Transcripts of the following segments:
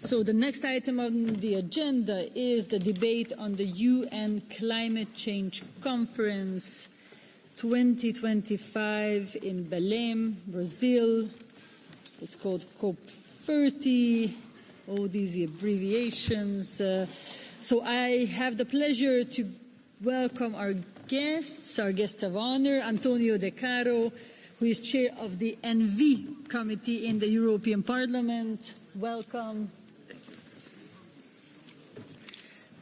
So the next item on the agenda is the debate on the UN Climate Change Conference 2025 in Belém, Brazil. It's called COP30, all these abbreviations. So I have the pleasure to welcome our guests, our guest of honor, Antonio Decaro, who is chair of the ENVI committee in the European Parliament. Welcome.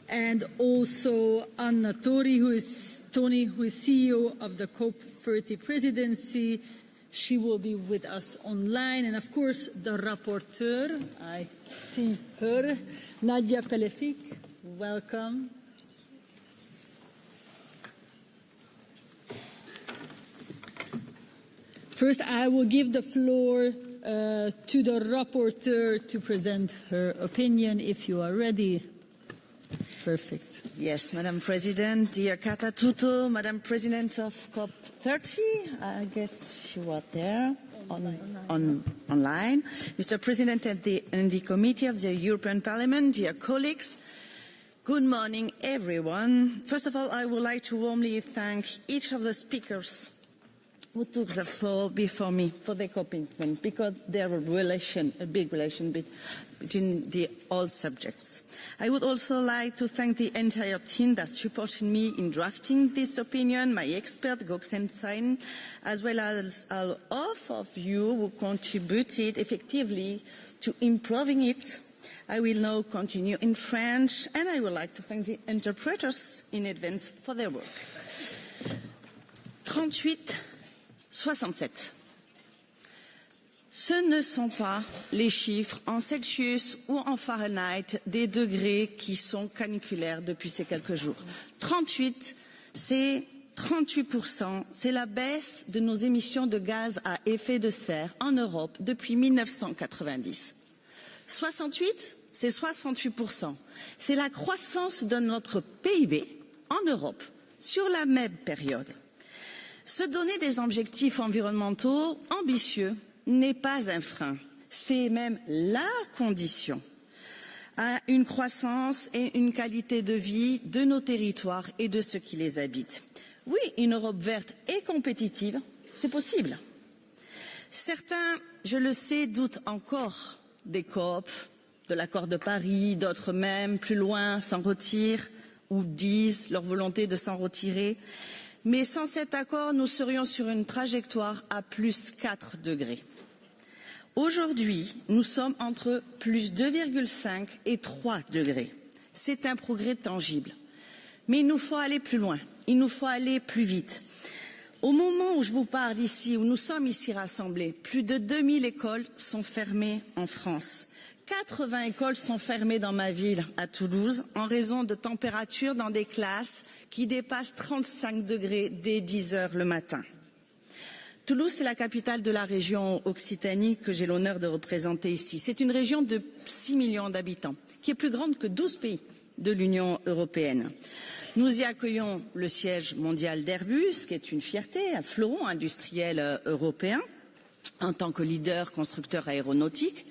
And also Anna Toni, who is CEO of the COP30 presidency. She will be with us online. And of course, the rapporteur, I see her, Nadia Pellefigue. Welcome. First, I will give the floor to the rapporteur to present her opinion, if you are ready. Perfect. Yes, Madam President, dear Kata Tuto, Madam President of COP30, I guess she was there online. Mr. President of the ENVI Committee of the European Parliament, dear colleagues, good morning, everyone. First of all, I would like to warmly thank each of the speakers who took the floor before me for their commitment, because there is a big relation between all subjects. I would also like to thank the entire team that supported me in drafting this opinion, my expert, Goxen Sain, as well as all of you who contributed effectively to improving it. I will now continue in French, and I would like to thank the interpreters in advance for their work. 68. Ce ne sont pas les chiffres en Celsius ou en Fahrenheit des degrés qui sont caniculaires depuis ces quelques jours. 38, c'est 38%, c'est la baisse de nos émissions de gaz à effet de serre en Europe depuis 1990. 68, c'est 68%. C'est la croissance de notre PIB en Europe sur la même période. Se donner des objectifs environnementaux ambitieux n'est pas un frein, c'est même la condition à une croissance et une qualité de vie de nos territoires et de ceux qui les habitent. Oui, une Europe verte et compétitive, c'est possible. Certains, je le sais, doutent encore des COP, de l'accord de Paris, d'autres même, plus loin, s'en retirent ou disent leur volonté de s'en retirer. Mais sans cet accord, nous serions sur une trajectoire à plus 4 degrés. Aujourd'hui, nous sommes entre plus 2,5 et 3 degrés. C'est un progrès tangible. Mais il nous faut aller plus loin, il nous faut aller plus vite. Au moment où je vous parle ici, où nous sommes ici rassemblés, plus de 2000 écoles sont fermées en France. 80 écoles sont fermées dans ma ville, à Toulouse, en raison de températures dans des classes qui dépassent 35 degrés dès 10 heures le matin. Toulouse, c'est la capitale de la région Occitanie que j'ai l'honneur de représenter ici. C'est une région de 6 millions d'habitants, qui est plus grande que 12 pays de l'Union européenne. Nous y accueillons le siège mondial d'Airbus, qui est une fierté, un fleuron industriel européen, en tant que leader constructeur aéronautique.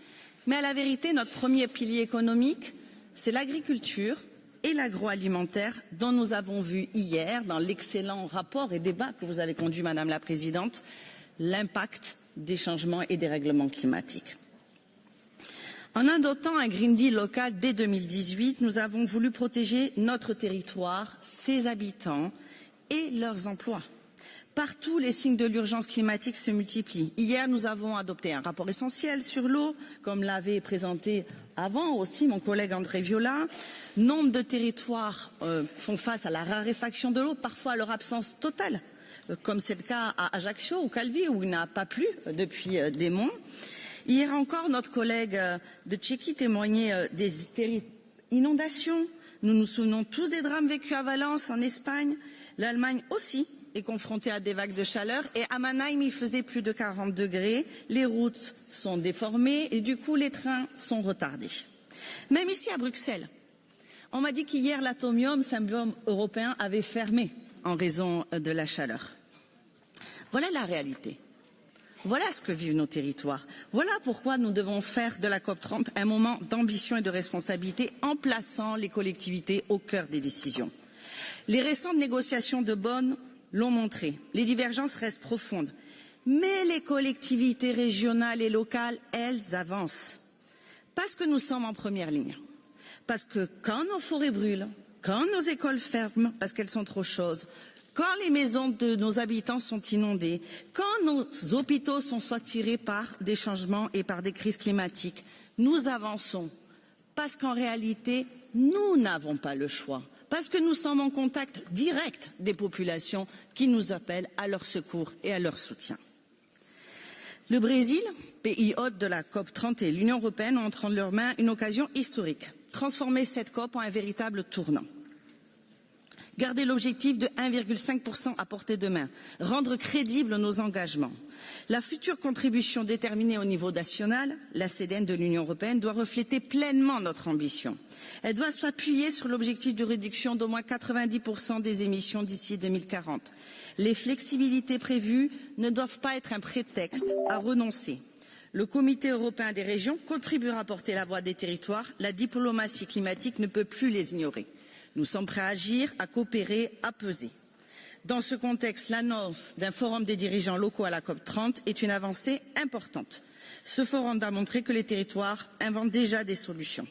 Mais à la vérité, notre premier pilier économique, c'est l'agriculture et l'agroalimentaire, dont nous avons vu hier, dans l'excellent rapport et débat que vous avez conduit, Madame la Présidente, l'impact des changements et des règlements climatiques. En adoptant un Green Deal local dès 2018, nous avons voulu protéger notre territoire, ses habitants et leurs emplois. Partout, les signes de l'urgence climatique se multiplient. Hier, nous avons adopté un rapport essentiel sur l'eau, comme l'avait présenté avant aussi mon collègue André Viola. Nombre de territoires font face à la raréfaction de l'eau, parfois à leur absence totale, comme c'est le cas à Ajaccio ou Calvi, où il n'a pas plu depuis des mois. Hier encore, notre collègue de Tchéquie témoignait des inondations. Nous nous souvenons tous des drames vécus à Valence, en Espagne. L'Allemagne aussi est confrontée à des vagues de chaleur, et à Mannheim, il faisait plus de 40 degrés, les routes sont déformées et du coup les trains sont retardés. Même ici à Bruxelles, on m'a dit qu'hier l'Atomium, symbole européen, avait fermé en raison de la chaleur. Voilà la réalité. Voilà ce que vivent nos territoires. Voilà pourquoi nous devons faire de la COP30 un moment d'ambition et de responsabilité en plaçant les collectivités au cœur des décisions. Les récentes négociations de Bonn l'ont montré. Les divergences restent profondes. Mais les collectivités régionales et locales, elles avancent. Parce que nous sommes en première ligne. Parce que quand nos forêts brûlent, quand nos écoles ferment parce qu'elles sont trop chaudes, quand les maisons de nos habitants sont inondées, quand nos hôpitaux sont saturés par des changements et par des crises climatiques, nous avançons. Parce qu'en réalité, nous n'avons pas le choix. Parce que nous sommes en contact direct des populations qui nous appellent à leur secours et à leur soutien. Le Brésil, pays hôte de la COP30 et l'Union européenne ont entre leurs mains une occasion historique. Transformer cette COP en un véritable tournant. Garder l'objectif de 1,5% à portée de main, rendre crédibles nos engagements. La future contribution déterminée au niveau national, la CDN de l'Union européenne, doit refléter pleinement notre ambition. Elle doit s'appuyer sur l'objectif de réduction d'au moins 90% des émissions d'ici 2040. Les flexibilités prévues ne doivent pas être un prétexte à renoncer. Le Comité européen des régions contribuera à porter la voix des territoires. La diplomatie climatique ne peut plus les ignorer. Nous sommes prêts à agir, à coopérer, à peser. Dans ce contexte, l'annonce d'un forum des dirigeants locaux à la COP30 est une avancée importante. Ce forum a montré que les territoires inventent déjà des solutions.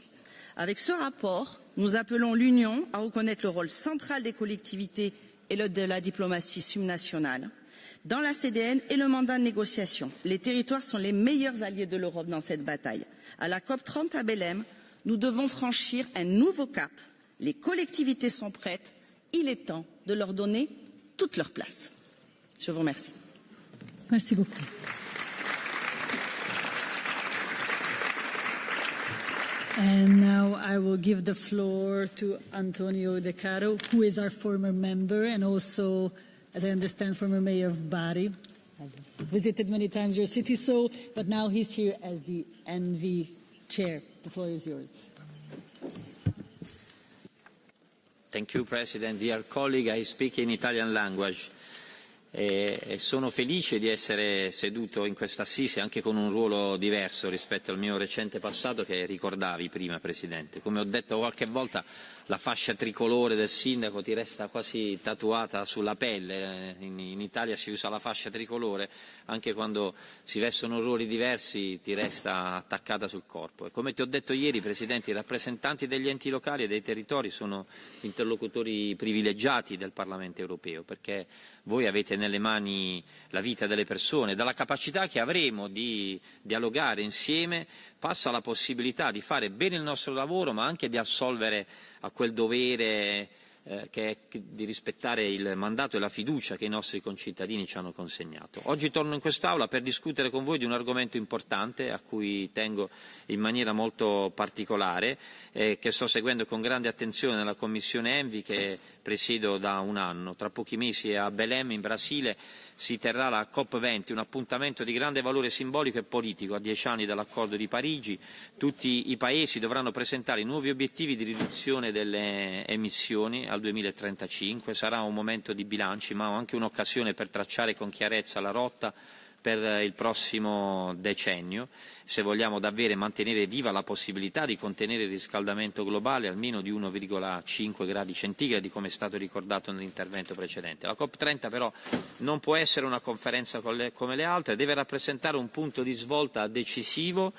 Avec ce rapport, nous appelons l'Union à reconnaître le rôle central des collectivités et de la diplomatie subnationale dans la CDN et le mandat de négociation. Les territoires sont les meilleurs alliés de l'Europe dans cette bataille. À la COP30 à Belém, nous devons franchir un nouveau cap. Les collectivités sont prêtes. Il est temps de leur donner toute leur place. Je vous remercie. Merci beaucoup. And now I will give the floor to Antonio Decaro, who is our former member and also, as I understand, former mayor of Bari. I've visited many times your city, but now he's here as the NV chair. The floor is yours. Thank you, President. Dear colleague, I speak in Italian language. E sono felice di essere seduto in questa assise anche con un ruolo diverso rispetto al mio recente passato che ricordavi prima, Presidente. Come ho detto qualche volta, la fascia tricolore del sindaco ti resta quasi tatuata sulla pelle. In Italia si usa la fascia tricolore, anche quando si vestono ruoli diversi ti resta attaccata sul corpo. E come ti ho detto ieri, Presidente, i rappresentanti degli enti locali e dei territori sono interlocutori privilegiati del Parlamento europeo, perché voi avete nelle mani la vita delle persone. Dalla capacità che avremo di dialogare insieme passa la possibilità di fare bene il nostro lavoro, ma anche di assolvere a quel dovere che è di rispettare il mandato e la fiducia che i nostri concittadini ci hanno consegnato. Oggi torno in quest'Aula per discutere con voi di un argomento importante a cui tengo in maniera molto particolare e che sto seguendo con grande attenzione nella Commissione Envi che presiedo da un anno. Tra pochi mesi a Belém, in Brasile, si terrà la COP20, un appuntamento di grande valore simbolico e politico a 10 anni dall'accordo di Parigi. Tutti i Paesi dovranno presentare nuovi obiettivi di riduzione delle emissioni al 2035. Sarà un momento di bilanci, ma anche un'occasione per tracciare con chiarezza la rotta per il prossimo decennio, se vogliamo davvero mantenere viva la possibilità di contenere il riscaldamento globale almeno di 1,5 gradi centigradi, come è stato ricordato nell'intervento precedente. La COP30 però non può essere una conferenza come le altre, deve rappresentare un punto di svolta decisivo,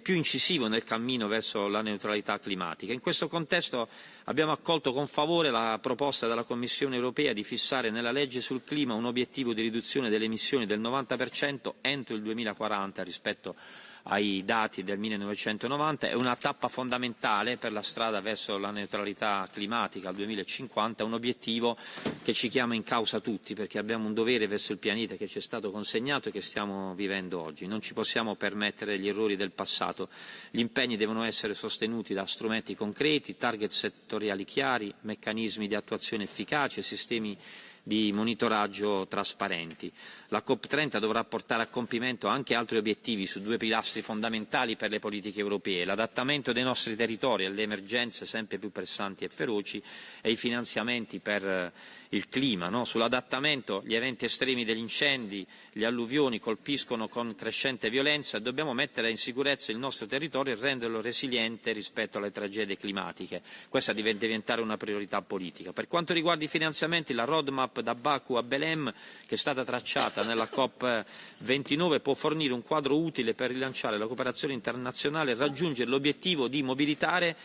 più incisivo nel cammino verso la neutralità climatica. In questo contesto abbiamo accolto con favore la proposta della Commissione europea di fissare nella legge sul clima un obiettivo di riduzione delle emissioni del 90% entro il 2040 rispetto ai dati del 1990, è una tappa fondamentale per la strada verso la neutralità climatica al 2050, un obiettivo che ci chiama in causa tutti, perché abbiamo un dovere verso il pianeta che ci è stato consegnato e che stiamo vivendo oggi. Non ci possiamo permettere gli errori del passato. Gli impegni devono essere sostenuti da strumenti concreti, target settoriali chiari, meccanismi di attuazione efficaci, sistemi di monitoraggio trasparenti. La COP30 dovrà portare a compimento anche altri obiettivi su due pilastri fondamentali per le politiche europee: l'adattamento dei nostri territori alle emergenze sempre più pressanti e feroci e i finanziamenti per il clima. Sull'adattamento, gli eventi estremi degli incendi, le alluvioni colpiscono con crescente violenza e dobbiamo mettere in sicurezza il nostro territorio e renderlo resiliente rispetto alle tragedie climatiche. Questa deve diventare una priorità politica. Per quanto riguarda i finanziamenti, la roadmap da Baku a Belém, che è stata tracciata nella COP29, può fornire un quadro utile per rilanciare la cooperazione internazionale e raggiungere l'obiettivo di mobilitare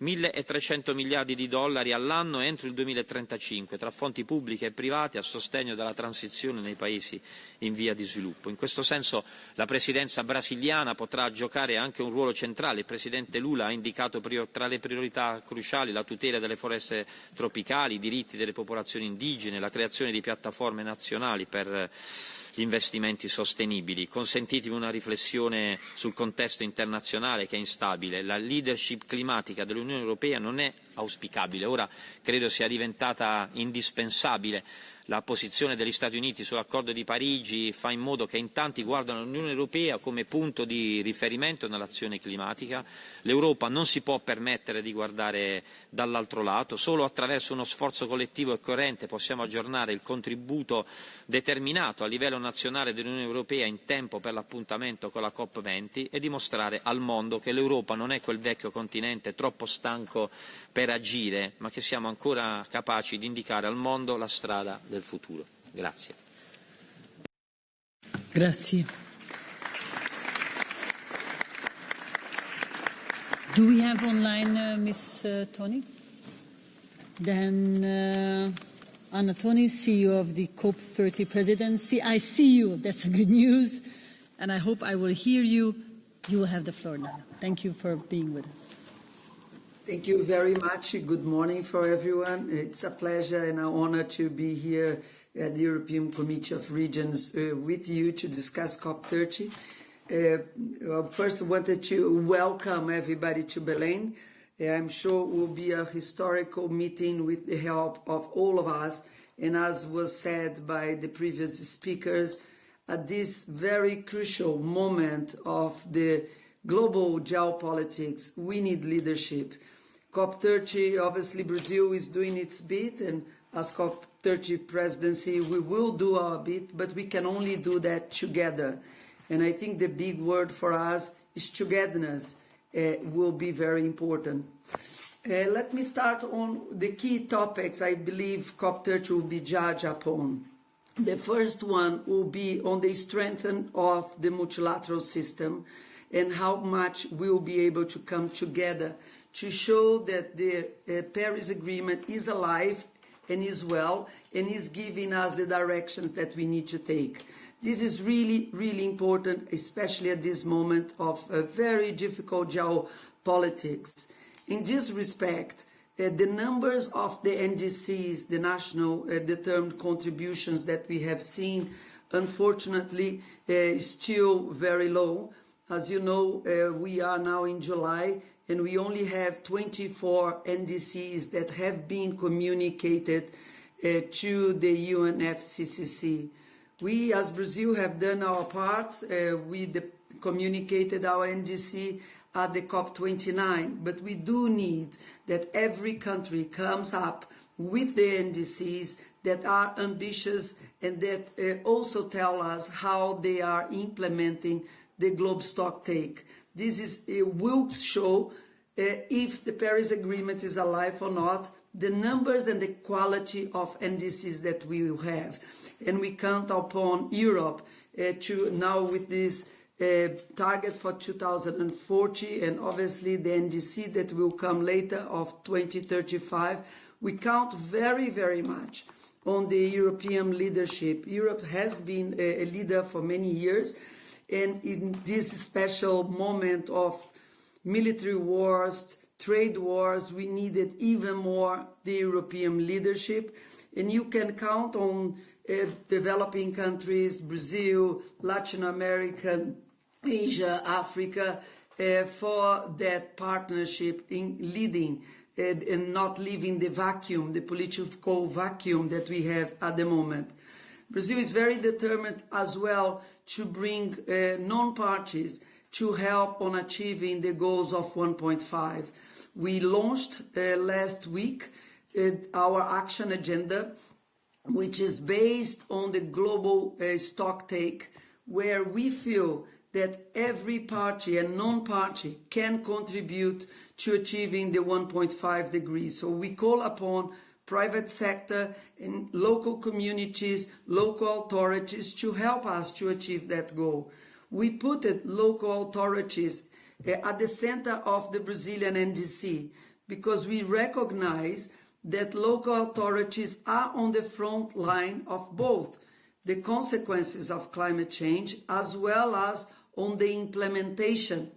1.300 miliardi di dollari all'anno entro il 2035 tra fonti pubbliche e private a sostegno della transizione nei paesi in via di sviluppo. In questo senso la presidenza brasiliana potrà giocare anche un ruolo centrale. Il presidente Lula ha indicato tra le priorità cruciali la tutela delle foreste tropicali, i diritti delle popolazioni indigene, la creazione di piattaforme nazionali per gli investimenti sostenibili. Consentitemi una riflessione sul contesto internazionale che è instabile. La leadership climatica dell'Unione Europea non è auspicabile, ora credo sia diventata indispensabile. La posizione degli Stati Uniti sull'accordo di Parigi fa in modo che in tanti guardano l'Unione Europea come punto di riferimento nell'azione climatica. L'Europa non si può permettere di guardare dall'altro lato. Solo attraverso uno sforzo collettivo e coerente possiamo aggiornare il contributo determinato a livello nazionale dell'Unione Europea in tempo per l'appuntamento con la COP20 e dimostrare al mondo che l'Europa non è quel vecchio continente troppo stanco per agire, ma che siamo ancora capaci di indicare al mondo la strada del futuro. Grazie. Grazie. Do we have online Miss Toni? Then Toni, CEO of the COP30 presidency. I see you. That's a good news. And I hope I will hear you. You will have the floor now. Thank you for being with us. Thank you very much. Good morning for everyone. It's a pleasure and an honor to be here at the European Committee of Regions with you to discuss COP30. First, I wanted to welcome everybody to Belém. I'm sure it will be a historical meeting with the help of all of us. And as was said by the previous speakers, at this very crucial moment of the global geopolitics, we need leadership. COP30, obviously Brazil is doing its bit, and as COP30 presidency, we will do our bit, but we can only do that together. And I think the big word for us is togetherness will be very important. Let me start on the key topics I believe COP30 will be judged upon. The first one will be on the strengthening of the multilateral system and how much we will be able to come together to show that the Paris Agreement is alive and is well and is giving us the directions that we need to take. This is really, really important, especially at this moment of very difficult geopolitics. In this respect, the numbers of the NDCs, the national determined contributions that we have seen, unfortunately, is still very low. As you know, we are now in July, and we only have 24 NDCs that have been communicated to the UNFCCC. We, as Brazil, have done our part. We communicated our NDC at the COP29, but we do need that every country comes up with the NDCs that are ambitious and that also tell us how they are implementing the global stocktake. This will show if the Paris Agreement is alive or not, the numbers and the quality of NDCs that we will have. And we count upon Europe to now with this target for 2040 and obviously the NDC that will come later of 2035. We count very, very much on the European leadership. Europe has been a leader for many years, and in this special moment of military wars, trade wars, we needed even more the European leadership. And you can count on developing countries, Brazil, Latin America, Asia, Africa, for that partnership in leading and not leaving the vacuum, the political vacuum that we have at the moment. Brazil is very determined as well to bring non-parties to help on achieving the goals of 1.5. We launched last week our action agenda, which is based on the global stock take, where we feel that every party and non-party can contribute to achieving the 1.5 degrees. So we call upon private sector and local communities, local authorities to help us to achieve that goal. We put local authorities at the center of the Brazilian NDC because we recognize that local authorities are on the front line of both the consequences of climate change as well as on the implementation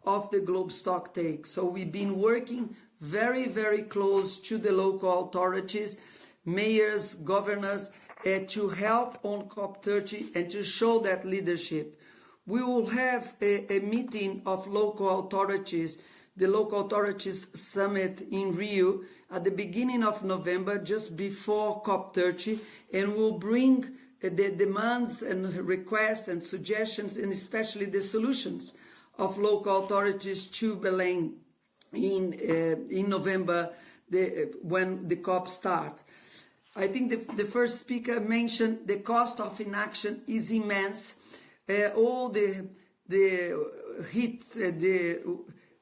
of the global stock take. So we've been working very, very close to the local authorities, mayors, governors, to help on COP30 and to show that leadership. We will have a meeting of local authorities, the Local Authorities Summit in Rio at the beginning of November, just before COP30, and we'll bring the demands and requests and suggestions and especially the solutions of local authorities to Belém in November when the COP starts. I think the first speaker mentioned the cost of inaction is immense. All the hits, the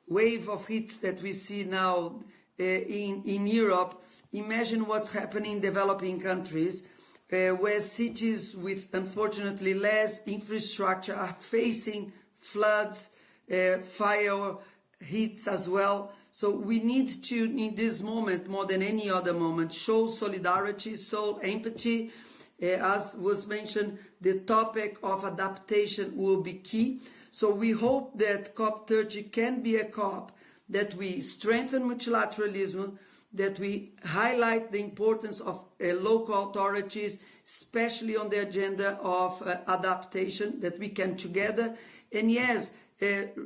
wave of hits that we see now in Europe, imagine what's happening in developing countries where cities with unfortunately less infrastructure are facing floods, fire hits as well. So we need to, in this moment, more than any other moment, show solidarity, show empathy. As was mentioned, the topic of adaptation will be key. So we hope that COP30 can be a COP that we strengthen multilateralism, that we highlight the importance of local authorities, especially on the agenda of adaptation, that we can together, and yes,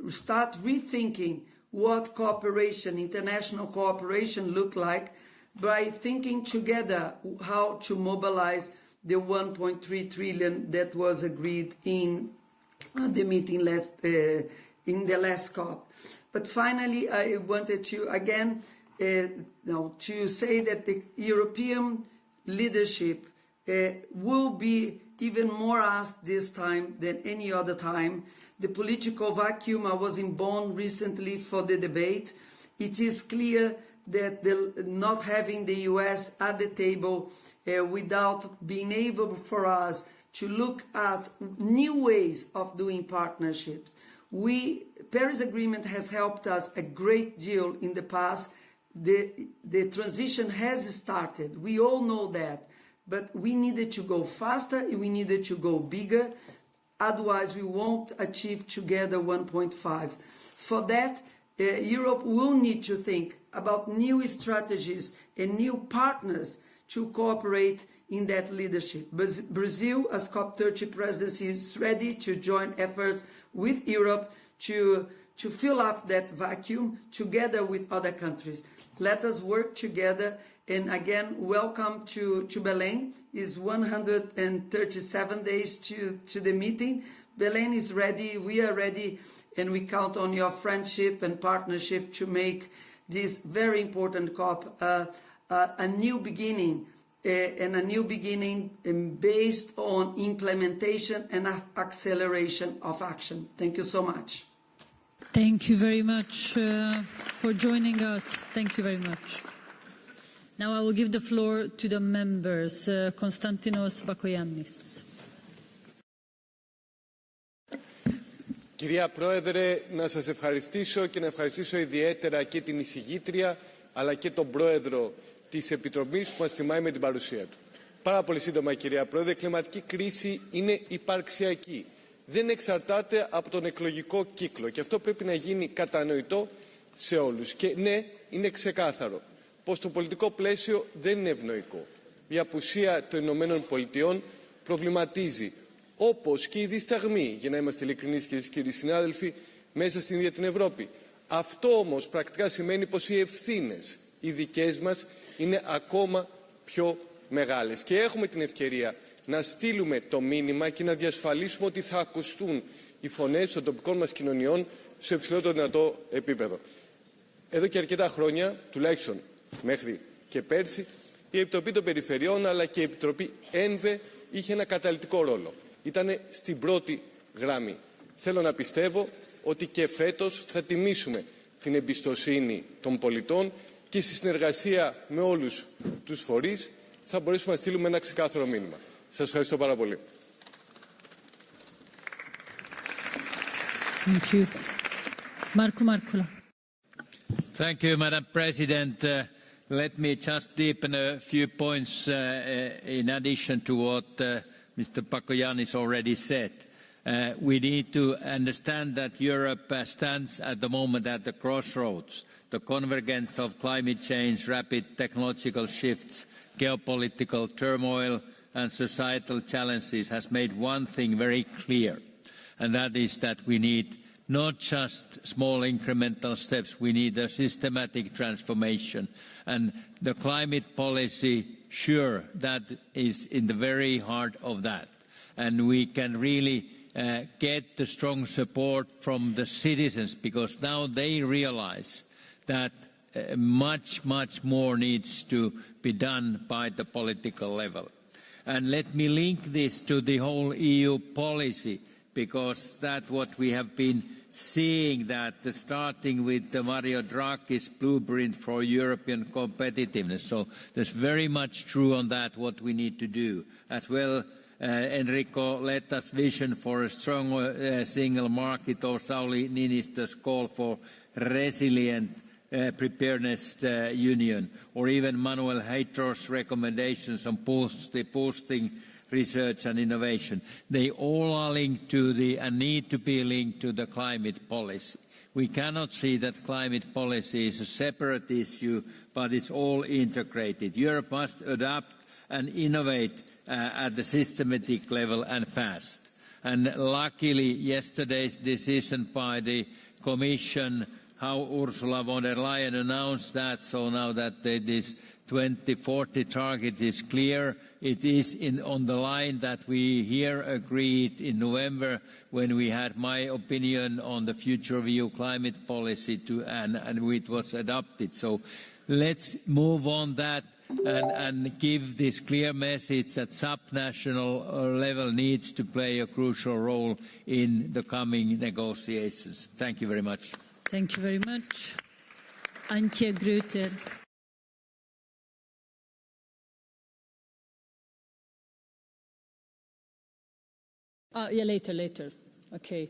start rethinking what cooperation, international cooperation look like by thinking together how to mobilize the 1.3 trillion that was agreed in the meeting in the last COP. But finally, I wanted to again to say that the European leadership will be even more asked this time than any other time. The political vacuum, I was in Bonn recently for the debate. It is clear that not having the US at the table without being able for us to look at new ways of doing partnerships. Paris Agreement has helped us a great deal in the past. The transition has started. We all know that. But we needed to go faster, we needed to go bigger, otherwise we won't achieve together 1.5. For that, Europe will need to think about new strategies and new partners to cooperate in that leadership. Brazil, as COP30 presidency, is ready to join efforts with Europe to fill up that vacuum together with other countries. Let us work together. And again, welcome to Belém. It's 137 days to the meeting. Belém is ready, we are ready, and we count on your friendship and partnership to make this very important COP a new beginning, and a new beginning based on implementation and acceleration of action. Thank you so much. Thank you very much for joining us. Thank you very much. Now I will give the floor to the members. Konstantinos Bakoyannis. Κυρία Πρόεδρε, να σας ευχαριστήσω και να ευχαριστήσω ιδιαίτερα και την εισηγήτρια αλλά και τον Πρόεδρο της Επιτροπής που μας τιμάει με την παρουσία του. Πάρα πολύ σύντομα, κυρία Πρόεδρε, η κλιματική κρίση είναι υπαρξιακή. Δεν εξαρτάται από τον εκλογικό κύκλο και αυτό πρέπει να γίνει κατανοητό σε όλους. Και ναι, είναι ξεκάθαρο πως το πολιτικό πλαίσιο δεν είναι ευνοϊκό. Η απουσία των Ηνωμένων Πολιτειών προβληματίζει, όπως και η δισταγμή, για να είμαστε ειλικρινείς κυρίες και κύριοι συνάδελφοι, μέσα στην ίδια την Ευρώπη. Αυτό όμως πρακτικά σημαίνει πως οι ευθύνες οι δικές μας είναι ακόμα πιο μεγάλες. Και έχουμε την ευκαιρία να στείλουμε το μήνυμα και να διασφαλίσουμε ότι θα ακουστούν οι φωνές των τοπικών μας κοινωνιών σε υψηλότερο δυνατό επίπεδο. Εδώ και αρκετά χρόνια, τουλάχιστον μέχρι και πέρσι, η Επιτροπή των Περιφερειών αλλά και η Επιτροπή ΕΝΒΕ είχε ένα καταλυτικό ρόλο. Ήταν στην πρώτη γραμμή. Θέλω να πιστεύω ότι και φέτος θα τιμήσουμε την εμπιστοσύνη των πολιτών και στη συνεργασία με όλους τους φορείς θα μπορέσουμε να στείλουμε ένα ξεκάθαρο μήνυμα. Σας ευχαριστώ πάρα πολύ. Thank you. Marco Marcola. Thank you, Madam President. Let me just deepen a few points in addition to what Mr. Pakoyannis already said. We need to understand that Europe stands at the moment at the crossroads. The convergence of climate change, rapid technological shifts, geopolitical turmoil and societal challenges has made one thing very clear, and that is that we need not just small incremental steps, we need a systematic transformation. And the climate policy, sure, that is in the very heart of that. And we can really get the strong support from the citizens, because now they realize that much more needs to be done by the political level. And let me link this to the whole EU policy, because that's what we have been seeing, that starting with the Mario Draghi's blueprint for European competitiveness. So there's very much true on that, what we need to do. As well, Enrico, let us vision for a strong single market, or Sauli Niinistö's call for resilient preparedness union, or even Manuel Heitor's recommendations on boosting research and innovation. They all are linked to and need to be linked to the climate policy. We cannot see that climate policy is a separate issue, but it's all integrated. Europe must adapt and innovate at the systematic level and fast. And luckily, yesterday's decision by the Commission, how Ursula von der Leyen announced that, so now that this 2040 target is clear, it is on the line that we here agreed in November when we had my opinion on the future view climate policy and it was adopted. So let's move on that and give this clear message that subnational level needs to play a crucial role in the coming negotiations. Thank you very much. Thank you very much. Antje Grüter. Yeah, later. Okay.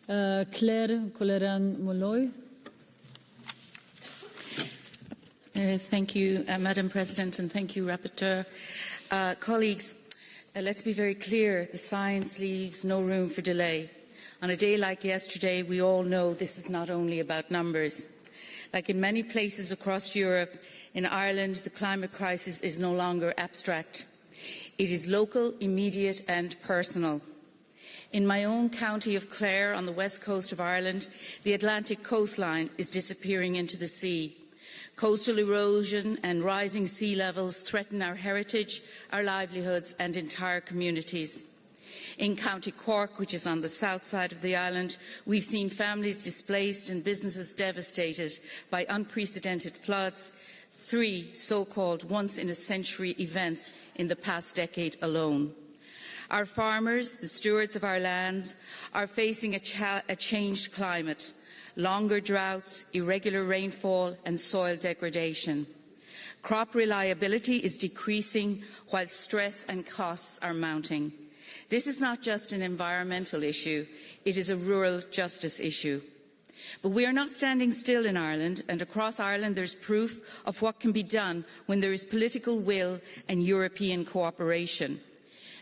Claire Colleran-Molloy. Thank you, Madam President, and thank you, Rapporteur. Colleagues, let's be very clear. The science leaves no room for delay. On a day like yesterday, we all know this is not only about numbers. Like in many places across Europe, in Ireland, the climate crisis is no longer abstract. It is local, immediate and personal. In my own county of Clare, on the west coast of Ireland, the Atlantic coastline is disappearing into the sea. Coastal erosion and rising sea levels threaten our heritage, our livelihoods and entire communities. In County Cork, which is on the south side of the island, we've seen families displaced and businesses devastated by unprecedented floods, 3 so-called once-in-a-century events in the past decade alone. Our farmers, the stewards of our lands, are facing a changed climate, longer droughts, irregular rainfall and soil degradation. Crop reliability is decreasing while stress and costs are mounting. This is not just an environmental issue, it is a rural justice issue. But we are not standing still in Ireland, and across Ireland there's proof of what can be done when there is political will and European cooperation.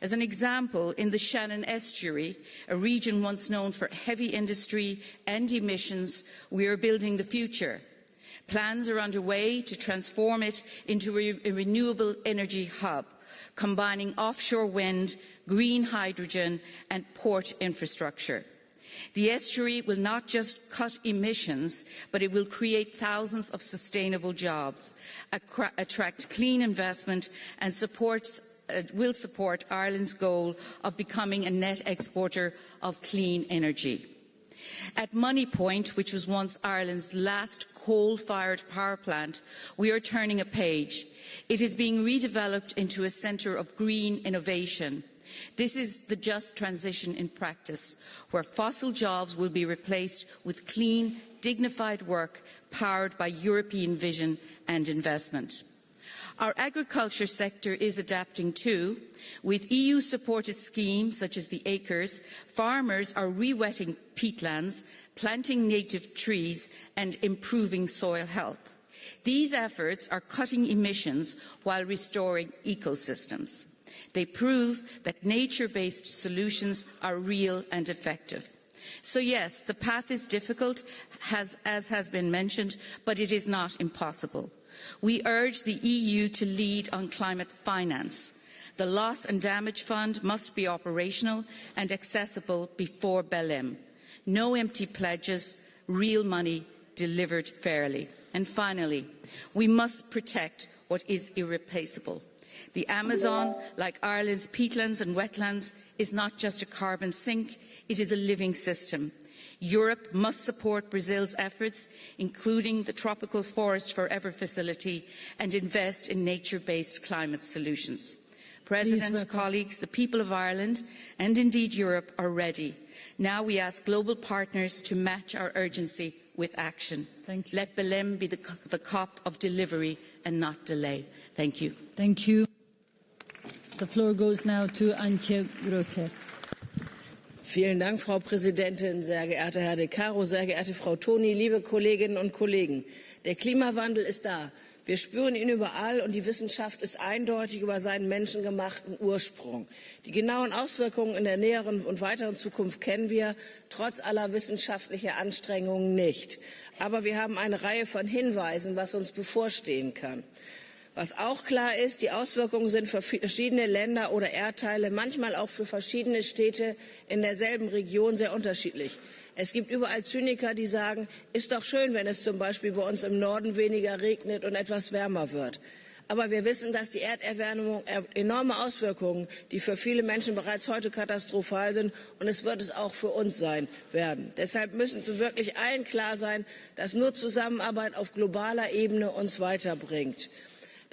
As an example, in the Shannon Estuary, a region once known for heavy industry and emissions, we are building the future. Plans are underway to transform it into a renewable energy hub, combining offshore wind, green hydrogen and port infrastructure. The estuary will not just cut emissions, but it will create thousands of sustainable jobs, attract clean investment and will support Ireland's goal of becoming a net exporter of clean energy. At Moneypoint, which was once Ireland's last coal-fired power plant, we are turning a page. It is being redeveloped into a centre of green innovation. This is the just transition in practice, where fossil jobs will be replaced with clean, dignified work powered by European vision and investment. Our agriculture sector is adapting too. With EU-supported schemes such as the Acres, farmers are re-wetting peatlands, planting native trees and improving soil health. These efforts are cutting emissions while restoring ecosystems. They prove that nature-based solutions are real and effective. So yes, the path is difficult, as has been mentioned, but it is not impossible. We urge the EU to lead on climate finance. The Loss and Damage Fund must be operational and accessible before Belém. No empty pledges, real money delivered fairly. And finally, we must protect what is irreplaceable. The Amazon, like Ireland's peatlands and wetlands, is not just a carbon sink, it is a living system. Europe must support Brazil's efforts, including the Tropical Forest Forever facility, and invest in nature-based climate solutions. President, colleagues, the people of Ireland, and indeed Europe, are ready. Now we ask global partners to match our urgency with action. Thank you. Let Belém be the COP of delivery and not delay. Thank you. Thank you. The floor goes now to Antje Grote. Vielen Dank, Frau Präsidentin, sehr geehrter Herr Decaro, sehr geehrte Frau Toni, liebe Kolleginnen und Kollegen. Der Klimawandel ist da. Wir spüren ihn überall und die Wissenschaft ist eindeutig über seinen menschengemachten Ursprung. Die genauen Auswirkungen in der näheren und weiteren Zukunft kennen wir, trotz aller wissenschaftlicher Anstrengungen nicht. Aber wir haben eine Reihe von Hinweisen, was uns bevorstehen kann. Was auch klar ist, die Auswirkungen sind für verschiedene Länder oder Erdteile, manchmal auch für verschiedene Städte in derselben Region sehr unterschiedlich. Es gibt überall Zyniker, die sagen, ist doch schön, wenn es zum Beispiel bei uns im Norden weniger regnet und etwas wärmer wird. Aber wir wissen, dass die Erderwärmung enorme Auswirkungen, die für viele Menschen bereits heute katastrophal sind, und es wird es auch für uns sein werden. Deshalb müssen wirklich allen klar sein, dass nur Zusammenarbeit auf globaler Ebene uns weiterbringt.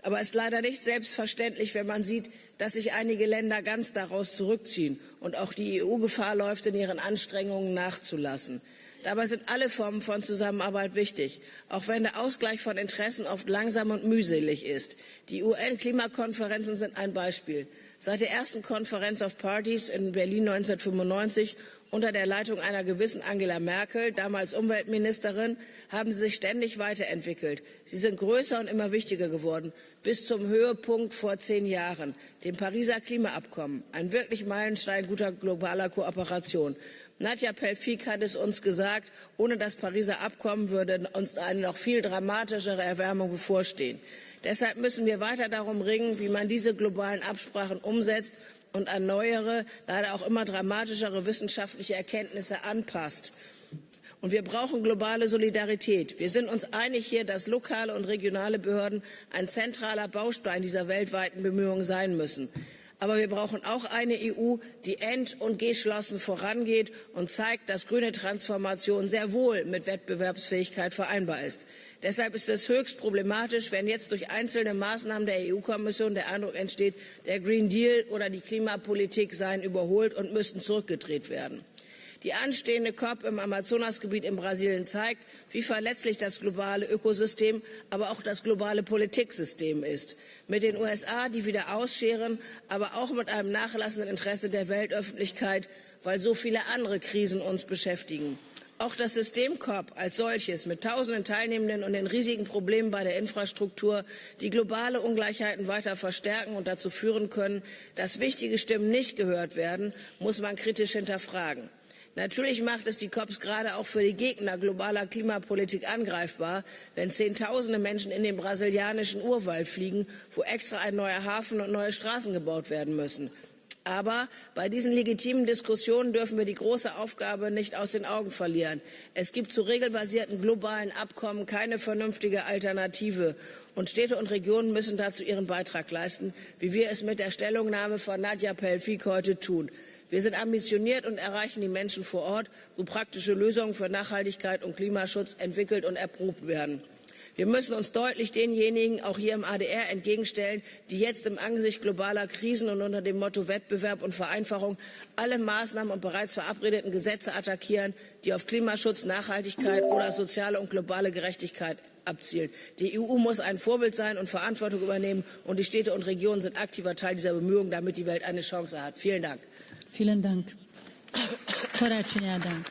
Aber es ist leider nicht selbstverständlich, wenn man sieht, dass sich einige Länder ganz daraus zurückziehen und auch die EU Gefahr läuft, in ihren Anstrengungen nachzulassen. Dabei sind alle Formen von Zusammenarbeit wichtig, auch wenn der Ausgleich von Interessen oft langsam und mühselig ist. Die UN-Klimakonferenzen sind ein Beispiel. Seit der ersten Konferenz of Parties in Berlin 1995 unter der Leitung einer gewissen Angela Merkel, damals Umweltministerin, haben sie sich ständig weiterentwickelt. Sie sind größer und immer wichtiger geworden, bis zum Höhepunkt vor 10 Jahren, dem Pariser Klimaabkommen, ein wirklich Meilenstein guter globaler Kooperation. Nadia Pellefigue hat es uns gesagt, ohne das Pariser Abkommen würde uns eine noch viel dramatischere Erwärmung bevorstehen. Deshalb müssen wir weiter darum ringen, wie man diese globalen Absprachen umsetzt und an neuere, leider auch immer dramatischere wissenschaftliche Erkenntnisse anpasst. Und wir brauchen globale Solidarität. Wir sind uns einig hier, dass lokale und regionale Behörden ein zentraler Baustein dieser weltweiten Bemühungen sein müssen. Aber wir brauchen auch eine EU, die und geschlossen vorangeht und zeigt, dass grüne Transformation sehr wohl mit Wettbewerbsfähigkeit vereinbar ist. Deshalb ist es höchst problematisch, wenn jetzt durch einzelne Maßnahmen der EU-Kommission der Eindruck entsteht, der Green Deal oder die Klimapolitik seien überholt und müssten zurückgedreht werden. Die anstehende COP im Amazonasgebiet in Brasilien zeigt, wie verletzlich das globale Ökosystem, aber auch das globale Politiksystem ist. Mit den USA, die wieder ausscheren, aber auch mit einem nachlassenden Interesse der Weltöffentlichkeit, weil so viele andere Krisen uns beschäftigen. Auch das System COP als solches mit tausenden Teilnehmenden und den riesigen Problemen bei der Infrastruktur, die globale Ungleichheiten weiter verstärken und dazu führen können, dass wichtige Stimmen nicht gehört werden, muss man kritisch hinterfragen. Natürlich macht es die COPs gerade auch für die Gegner globaler Klimapolitik angreifbar, wenn Zehntausende Menschen in den brasilianischen Urwald fliegen, wo extra ein neuer Hafen und neue Straßen gebaut werden müssen. Aber bei diesen legitimen Diskussionen dürfen wir die große Aufgabe nicht aus den Augen verlieren. Es gibt zu regelbasierten globalen Abkommen keine vernünftige Alternative. Und Städte und Regionen müssen dazu ihren Beitrag leisten, wie wir es mit der Stellungnahme von Nadia Pellefigue heute tun. Wir sind ambitioniert und erreichen die Menschen vor Ort, wo praktische Lösungen für Nachhaltigkeit und Klimaschutz entwickelt und erprobt werden. Wir müssen uns deutlich denjenigen, auch hier im ADR, entgegenstellen, die jetzt im Angesicht globaler Krisen und unter dem Motto Wettbewerb und Vereinfachung alle Maßnahmen und bereits verabredeten Gesetze attackieren, die auf Klimaschutz, Nachhaltigkeit oder soziale und globale Gerechtigkeit abzielen. Die EU muss ein Vorbild sein und Verantwortung übernehmen, und die Städte und Regionen sind aktiver Teil dieser Bemühungen, damit die Welt eine Chance hat. Vielen Dank. Vielen Dank. Karácsony Ádám.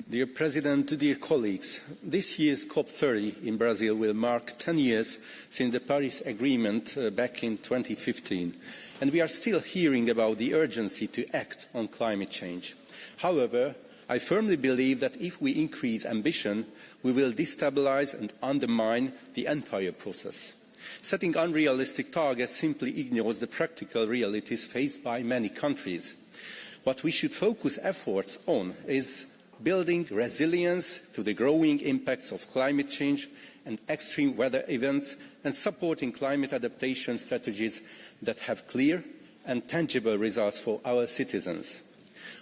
Dear President, dear colleagues, this year's COP30 in Brazil will mark 10 years since the Paris Agreement back in 2015, and we are still hearing about the urgency to act on climate change. However, I firmly believe that if we increase ambition, we will destabilise and undermine the entire process. Setting unrealistic targets simply ignores the practical realities faced by many countries. What we should focus efforts on is building resilience to the growing impacts of climate change and extreme weather events, and supporting climate adaptation strategies that have clear and tangible results for our citizens.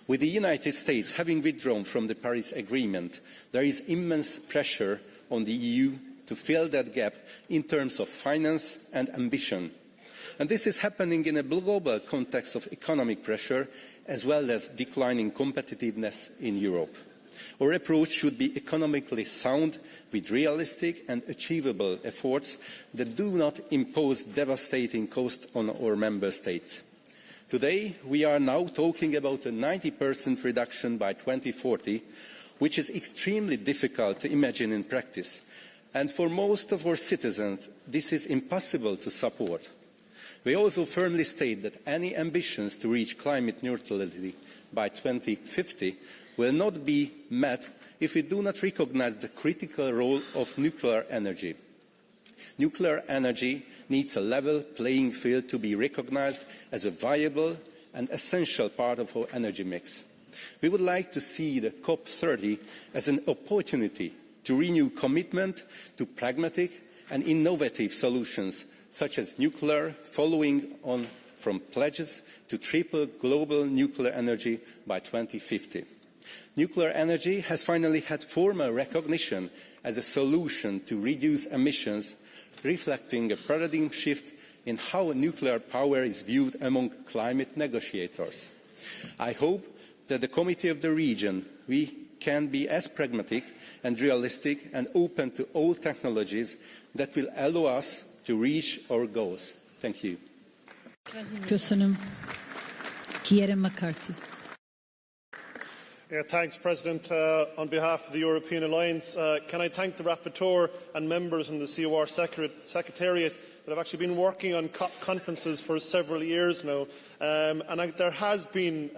With the United States having withdrawn from the Paris Agreement, there is immense pressure on the EU to fill that gap in terms of finance and ambition. And this is happening in a global context of economic pressure as well as declining competitiveness in Europe. Our approach should be economically sound, with realistic and achievable efforts that do not impose devastating costs on our member states. Today, we are now talking about a 90% reduction by 2040, which is extremely difficult to imagine in practice. And for most of our citizens, this is impossible to support. We also firmly state that any ambitions to reach climate neutrality by 2050 will not be met if we do not recognise the critical role of nuclear energy. Nuclear energy needs a level playing field to be recognised as a viable and essential part of our energy mix. We would like to see the COP30 as an opportunity to renew commitment to pragmatic and innovative solutions such as nuclear, following on from pledges to triple global nuclear energy by 2050. Nuclear energy has finally had formal recognition as a solution to reduce emissions, reflecting a paradigm shift in how nuclear power is viewed among climate negotiators. I hope that the Committee of the Region, we can be as pragmatic and realistic and open to all technologies that will allow us to reach our goals. Thank you. Köszönöm. Kieran McCarthy. Thanks, President. On behalf of the European Alliance, can I thank the Rapporteur and members in the COR Secretariat that have actually been working on COP conferences for several years now. There has been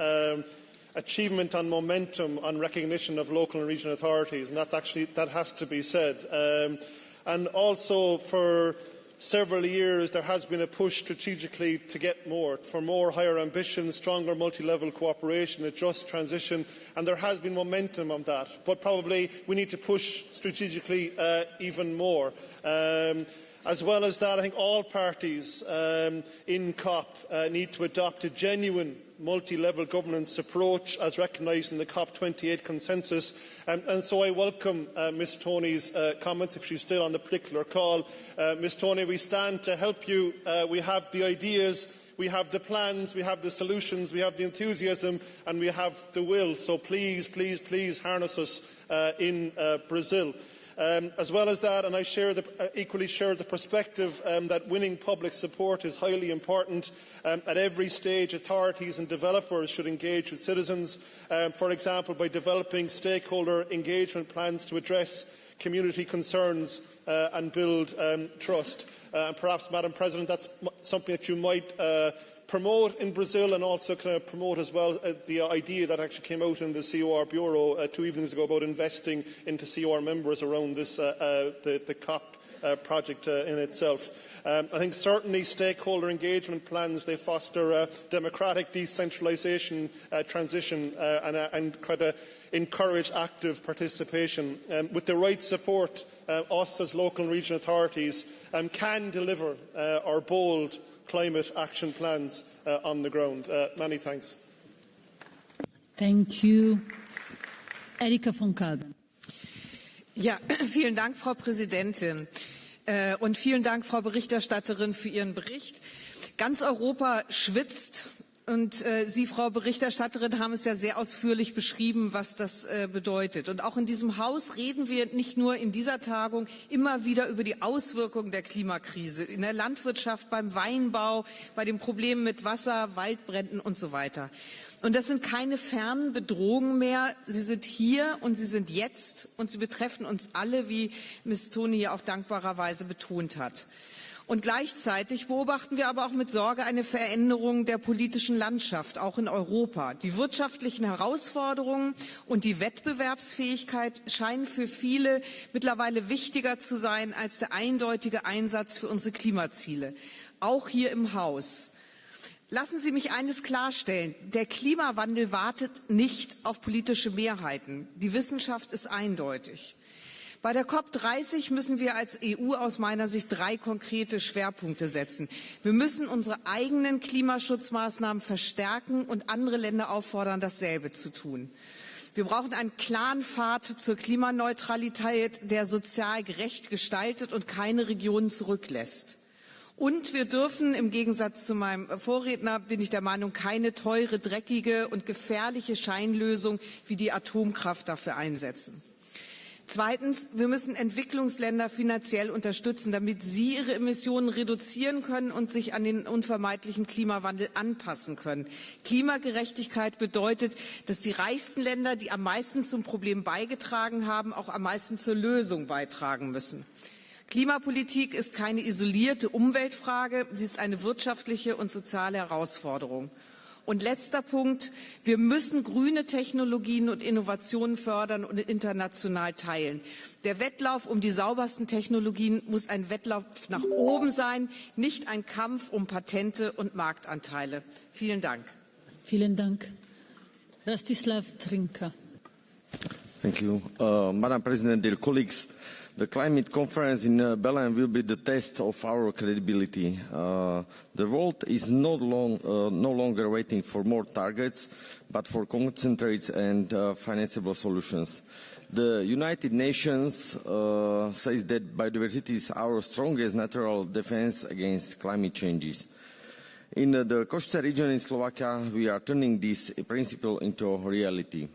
achievement and momentum on recognition of local and regional authorities, and that has to be said. And also for several years there has been a push strategically to get more, for more higher ambition, stronger multi-level cooperation, a just transition, and there has been momentum on that. But probably we need to push strategically even more. As well as that, I think all parties in COP need to adopt a genuine multi-level governance approach as recognised in the COP28 consensus. And so I welcome Ms Toni's comments, if she's still on the particular call. Ms Toni, we stand to help you. We have the ideas, we have the plans, we have the solutions, we have the enthusiasm, and we have the will. So please, please, please harness us in Brazil. As well as that, and I equally share the perspective that winning public support is highly important. At every stage, authorities and developers should engage with citizens, for example, by developing stakeholder engagement plans to address community concerns and build trust. Perhaps, Madam President, that's something that you might promote in Brazil, and also kind of promote as well the idea that actually came out in the COR Bureau 2 evenings ago about investing into COR members around this, the COP project in itself. I think certainly stakeholder engagement plans, they foster democratic decentralisation transition and try to encourage active participation. With the right support, us as local and regional authorities can deliver our bold climate action plans on the ground. Many thanks. Thank you. Erika von Kalben. Ja, vielen Dank, Frau Präsidentin. Und vielen Dank, Frau Berichterstatterin, für Ihren Bericht. Ganz Europa schwitzt. Und Sie, Frau Berichterstatterin, haben es ja sehr ausführlich beschrieben, was das bedeutet. Und auch in diesem Haus reden wir nicht nur in dieser Tagung immer wieder über die Auswirkungen der Klimakrise in der Landwirtschaft, beim Weinbau, bei den Problemen mit Wasser, Waldbränden und so weiter. Und das sind keine fernen Bedrohungen mehr. Sie sind hier und sie sind jetzt und sie betreffen uns alle, wie Miss Toni ja auch dankbarerweise betont hat. Und gleichzeitig beobachten wir aber auch mit Sorge eine Veränderung der politischen Landschaft, auch in Europa. Die wirtschaftlichen Herausforderungen und die Wettbewerbsfähigkeit scheinen für viele mittlerweile wichtiger zu sein als der eindeutige Einsatz für unsere Klimaziele, auch hier im Haus. Lassen Sie mich eines klarstellen. Der Klimawandel wartet nicht auf politische Mehrheiten. Die Wissenschaft ist eindeutig. Bei der COP30 müssen wir als EU aus meiner Sicht 3 konkrete Schwerpunkte setzen. Wir müssen unsere eigenen Klimaschutzmaßnahmen verstärken und andere Länder auffordern, dasselbe zu tun. Wir brauchen einen klaren Pfad zur Klimaneutralität, der sozial gerecht gestaltet und keine Regionen zurücklässt. Und wir dürfen, im Gegensatz zu meinem Vorredner, bin ich der Meinung, keine teure, dreckige und gefährliche Scheinlösung wie die Atomkraft dafür einsetzen. Zweitens, wir müssen Entwicklungsländer finanziell unterstützen, damit sie ihre Emissionen reduzieren können und sich an den unvermeidlichen Klimawandel anpassen können. Klimagerechtigkeit bedeutet, dass die reichsten Länder, die am meisten zum Problem beigetragen haben, auch am meisten zur Lösung beitragen müssen. Klimapolitik ist keine isolierte Umweltfrage, sie ist eine wirtschaftliche und soziale Herausforderung. Und letzter Punkt, wir müssen grüne Technologien und Innovationen fördern und international teilen. Der Wettlauf um die saubersten Technologien muss ein Wettlauf nach oben sein, nicht ein Kampf um Patente und Marktanteile. Vielen Dank. Vielen Dank. Rastislav Trinka. Thank you. Madam President, dear colleagues, the climate conference in Belém will be the test of our credibility. The world is no longer waiting for more targets, but for concentrates and financeable solutions. The United Nations says that biodiversity is our strongest natural defense against climate changes. In the Košice region in Slovakia, we are turning this principle into reality.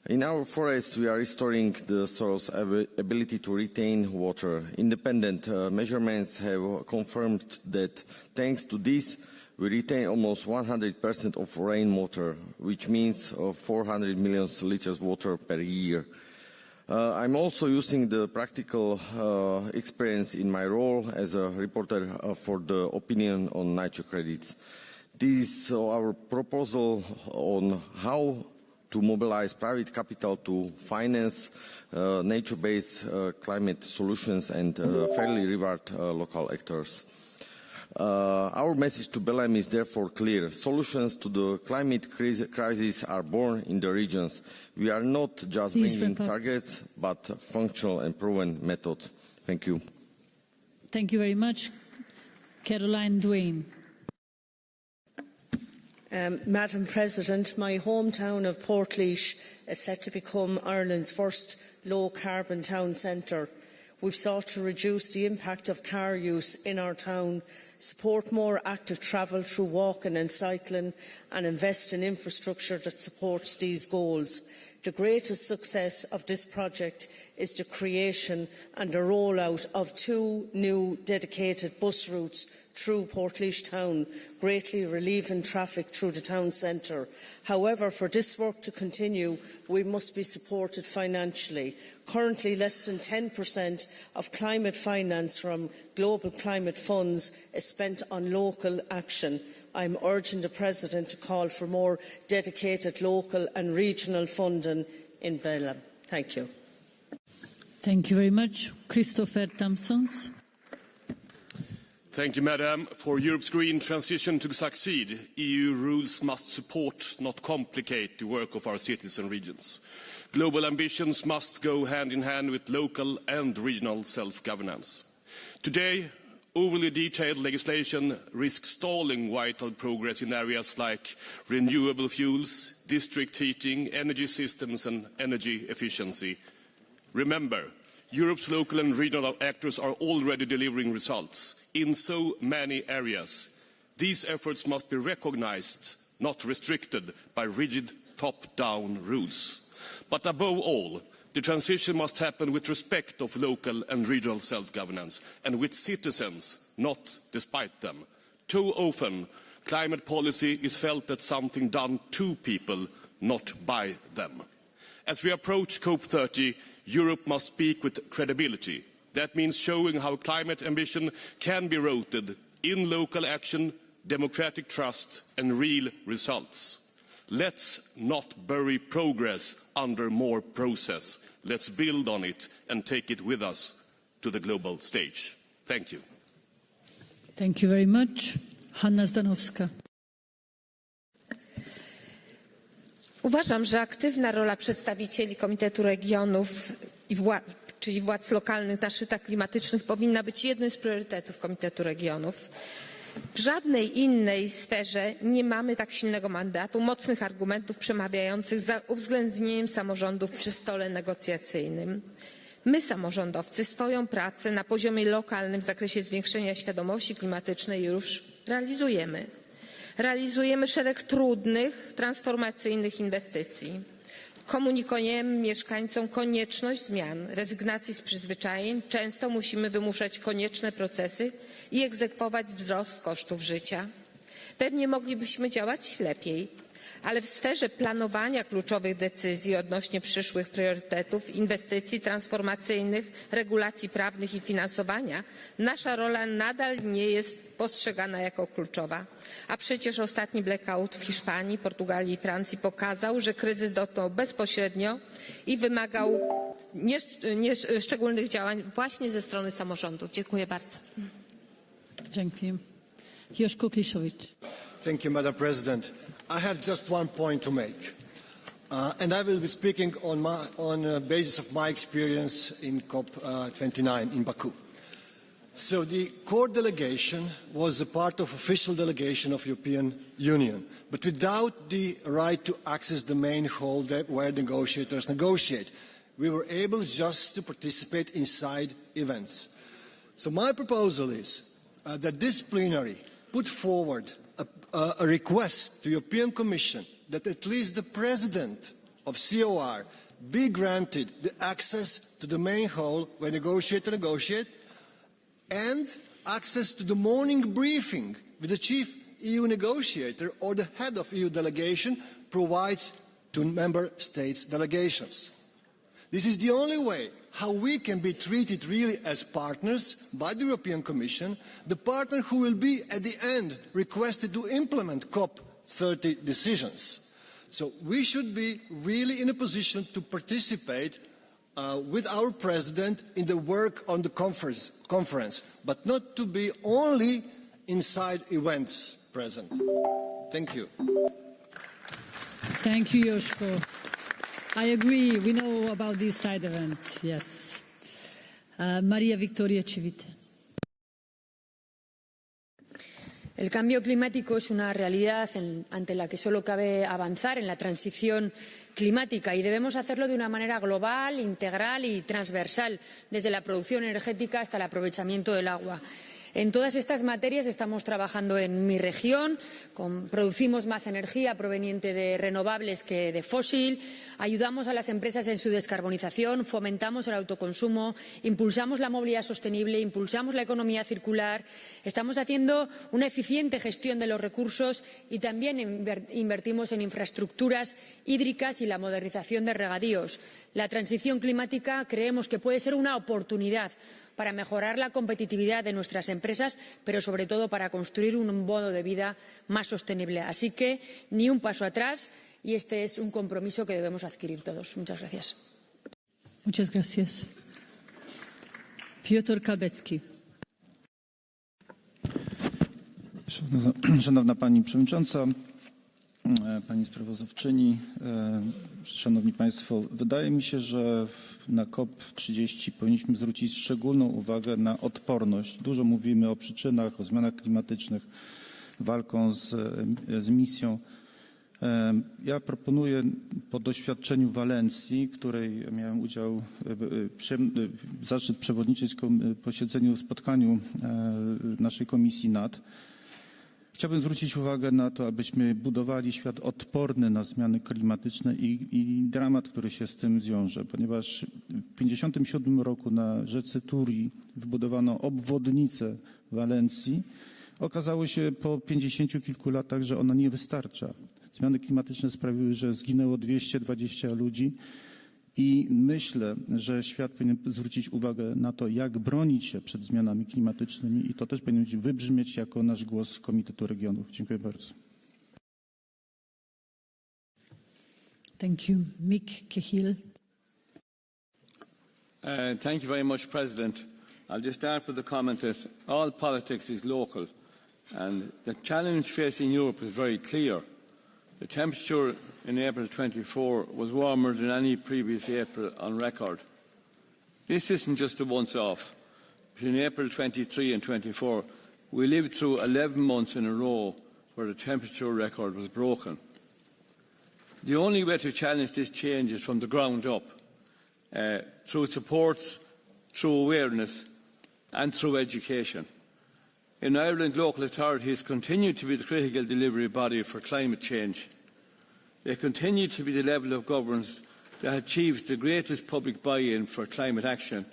In our forests, we are restoring the soil's ability to retain water. Independent measurements have confirmed that thanks to this, we retain almost 100% of rainwater, which means 400 million liters of water per year. I'm also using the practical experience in my role as a reporter for the opinion on nature credits. This is our proposal on how to mobilize private capital to finance nature-based climate solutions and fairly reward local actors. Our message to Belém is therefore clear. Solutions to the climate crisis are born in the regions. We are not just bringing targets, but functional and proven methods. Thank you. Thank you very much. Caroline Duane. Madam President, my hometown of Portlaoise is set to become Ireland's first low-carbon town centre. We've sought to reduce the impact of car use in our town, support more active travel through walking and cycling, and invest in infrastructure that supports these goals. The greatest success of this project is the creation and the rollout of 2 new dedicated bus routes through Portlaoise town, greatly relieving traffic through the town centre. However, for this work to continue, we must be supported financially. Currently, less than 10% of climate finance from global climate funds is spent on local action. I'm urging the President to call for more dedicated local and regional funding in Belém. Thank you. Thank you very much. Christopher Thompsons. Thank you, Madam. For Europe's green transition to succeed, EU rules must support, not complicate, the work of our cities and regions. Global ambitions must go hand in hand with local and regional self-governance. Today, overly detailed legislation risks stalling vital progress in areas like renewable fuels, district heating, energy systems and energy efficiency. Remember, Europe's local and regional actors are already delivering results in so many areas. These efforts must be recognized, not restricted by rigid top-down rules. But above all, the transition must happen with respect of local and regional self-governance and with citizens, not despite them. Too often, climate policy is felt as something done to people, not by them. As we approach COP30, Europe must speak with credibility. That means showing how climate ambition can be rooted in local action, democratic trust and real results. Let's not bury progress under more process. Let's build on it and take it with us to the global stage. Thank you. Thank you very much. Hanna Zdanowska. Uważam, że aktywna rola przedstawicieli Komitetu Regionów czyli władz lokalnych na szczytach klimatycznych powinna być jednym z priorytetów Komitetu Regionów. W żadnej innej sferze nie mamy tak silnego mandatu, mocnych argumentów przemawiających za uwzględnieniem samorządów przy stole negocjacyjnym. My, samorządowcy, swoją pracę na poziomie lokalnym w zakresie zwiększenia świadomości klimatycznej już realizujemy. Realizujemy szereg trudnych, transformacyjnych inwestycji. Komunikujemy mieszkańcom konieczność zmian, rezygnacji z przyzwyczajeń. Często musimy wymuszać konieczne procesy i egzekwować wzrost kosztów życia. Pewnie moglibyśmy działać lepiej, ale w sferze planowania kluczowych decyzji odnośnie przyszłych priorytetów, inwestycji transformacyjnych, regulacji prawnych i finansowania nasza rola nadal nie jest postrzegana jako kluczowa. A przecież ostatni blackout w Hiszpanii, Portugalii i Francji pokazał, że kryzys dotknął bezpośrednio i wymagał szczególnych działań właśnie ze strony samorządów. Dziękuję bardzo. Dziękuję. Joszko Kliszowicz. Thank you, Madam President. I have just one point to make, and I will be speaking on the basis of my experience in COP29 in Baku. So the core delegation was a part of official delegation of European Union, but without the right to access the main hall where negotiators negotiate. We were able just to participate inside events. So my proposal is that this plenary put forward a request to the European Commission that at least the President of COR be granted the access to the main hall where negotiators negotiate and access to the morning briefing with the chief EU negotiator or the head of EU delegation provides to member states' delegations. This is the only way how we can be treated really as partners by the European Commission, the partner who will be at the end requested to implement COP30 decisions. So we should be really in a position to participate with our President in the work on the conference, but not to be only inside events present. Thank you. Thank you, Joszko. I agree. We know about these side events, yes. María Victoria Chivite. El cambio climático es una realidad ante la que solo cabe avanzar en la transición climática y debemos hacerlo de una manera global, integral y transversal, desde la producción energética hasta el aprovechamiento del agua. En todas estas materias estamos trabajando en mi región, producimos más energía proveniente de renovables que de fósil, ayudamos a las empresas en su descarbonización, fomentamos el autoconsumo, impulsamos la movilidad sostenible, impulsamos la economía circular, estamos haciendo una eficiente gestión de los recursos y también invertimos en infraestructuras hídricas y la modernización de regadíos. La transición climática creemos que puede ser una oportunidad para mejorar la competitividad de nuestras empresas, pero sobre todo para construir un modo de vida más sostenible. Así que ni un paso atrás y este es un compromiso que debemos adquirir todos. Muchas gracias. Muchas gracias. Piotr Kabecki. Szanowna Pani Przewodnicząca, Pani Sprawozdawczyni, Szanowni Państwo, wydaje mi się, że na COP30 powinniśmy zwrócić szczególną uwagę na odporność. Dużo mówimy o przyczynach, o zmianach klimatycznych, walką z emisją. Ja proponuję po doświadczeniu Walencji, której miałem zaszczyt przewodniczyć spotkaniu naszej Komisji NAT. Chciałbym zwrócić uwagę na to, abyśmy budowali świat odporny na zmiany klimatyczne i dramat, który się z tym wiąże, ponieważ w 1957 roku na rzece Turi wybudowano obwodnicę Walencji. Okazało się po 50 kilku latach, że ona nie wystarcza. Zmiany klimatyczne sprawiły, że zginęło 220 ludzi i myślę, że świat powinien zwrócić uwagę na to, jak bronić się przed zmianami klimatycznymi i to też powinien wybrzmieć jako nasz głos Komitetu Regionów. Dziękuję bardzo. Thank you. Mick Cahill. Thank you very much, President. I'll just start with the comment that all politics is local and the challenge facing Europe is very clear. The temperature in April 24 was warmer than any previous April on record. This isn't just a once-off. Between April 23 and 24, we lived through 11 months in a row where the temperature record was broken. The only way to challenge this change is from the ground up, through supports, through awareness and through education. In Ireland, local authorities continue to be the critical delivery body for climate change. They continue to be the level of governance that achieves the greatest public buy-in for climate action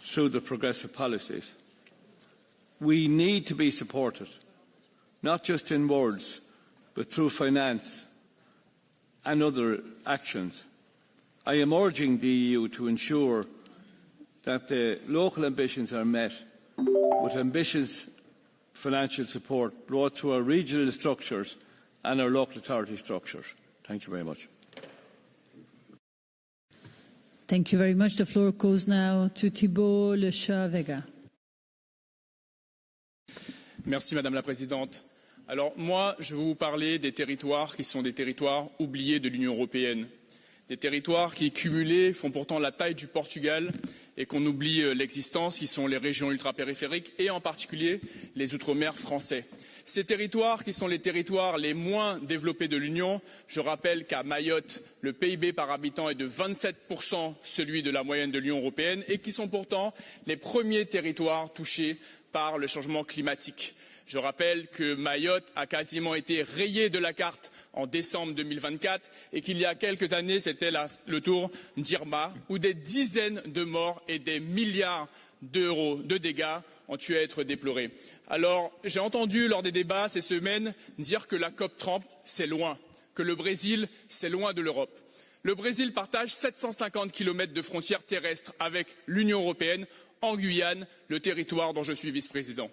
through the progressive policies. We need to be supported, not just in words, but through finance and other actions. I am urging the EU to ensure that the local ambitions are met with ambitious financial support brought to our regional structures and our local authority structures. Thank you very much. Thank you very much. The floor goes now to Thibault Le Chat-Vega. Merci Madame la Présidente. Alors moi, je vais vous parler des territoires qui sont des territoires oubliés de l'Union européenne. Des territoires qui, cumulés, font pourtant la taille du Portugal et qu'on oublie l'existence, qui sont les régions ultrapériphériques et en particulier les outre-mer français. Ces territoires qui sont les territoires les moins développés de l'Union, je rappelle qu'à Mayotte, le PIB par habitant est de 27% celui de la moyenne de l'Union européenne et qui sont pourtant les premiers territoires touchés par le changement climatique. Je rappelle que Mayotte a quasiment été rayée de la carte en décembre 2024 et qu'il y a quelques années, c'était le tour d'Irma, où des dizaines de morts et des milliards d'euros de dégâts ont eu à être déplorés. Alors, j'ai entendu lors des débats ces semaines dire que la COP30, c'est loin, que le Brésil, c'est loin de l'Europe. Le Brésil partage 750 km de frontières terrestres avec l'Union européenne, en Guyane, le territoire dont je suis vice-président.